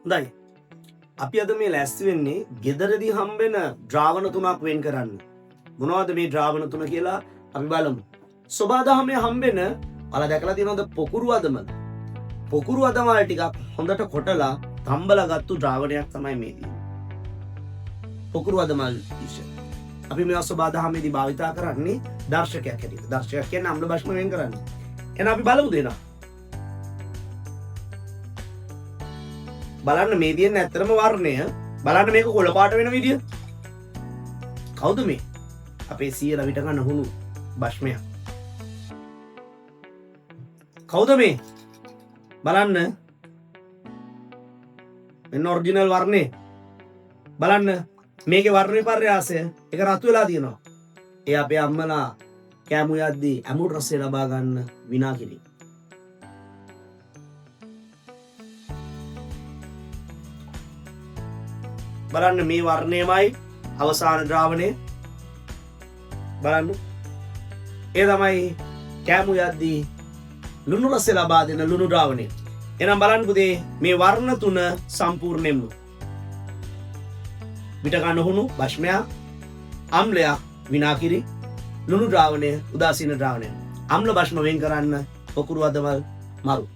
හොඳයි. අපි අද මේ ලෑස්ති වෙන්නේ ගෙදරදී හම්බෙන ද්‍රාවණ තුනක් වෙන් කරන්න. මොනවද මේ ද්‍රාවණ තුන කියලා අපි බලමු. සෝබාදහමේ හම්බෙන ඔයාලා දැකලා තියෙනවද පොකුරු අදමල්? පොකුරු අදමල් ටිකක් හොඳට කොටලා තම්බලා ගත්තු ද්‍රාවණයක් තමයි මේ තියෙන්නේ. පොකුරු අදමල් ඉෂ. අපි මේවා සෝබාදහමේදී භාවිතා කරන්නේ දර්ශකයක් හැටියට. දර්ශකයක් කියන්නේ අම්ල භෂ්ම වෙන් කරන්නේ. එහෙනම් අපි බලමු දෙනවා. බලන්න මේ තියෙන ඇත්තටම වර්ණය බලන්න මේක කොළ පාට වෙන විදිය. කවුද මේ? අපේ සීයලා විට ගන්න හුණු භෂ්මයක්. කවුද මේ? බලන්න. මෙන්න ඔරිජිනල් වර්ණේ. බලන්න මේකේ වර්ණ විපර්යාසය ඒක රතු වෙලා තියෙනවා. ඒ අපේ අම්මලා කෑමු යද්දී අමුල් රසය ලබා ගන්න විනාකිරි. බලන්න මේ වර්ණයමයි අවසාන ද්‍රාවණය. බලන්න. ඒ තමයි කෑමු යද්දී ලුණු රසය ලබා දෙන ලුණු ද්‍රාවණය. එහෙනම් බලන්න පුතේ මේ වර්ණ තුන සම්පූර්ණයෙන්ම විට ගන්න හුණු භෂ්මයක්, අම්ලයක්, විනාකිරි, ලුණු ද්‍රාවණය, උදාසීන ද්‍රාවණය. අම්ල භෂ්ම වෙන් කරන්න පොකුරු අදමල් මරු.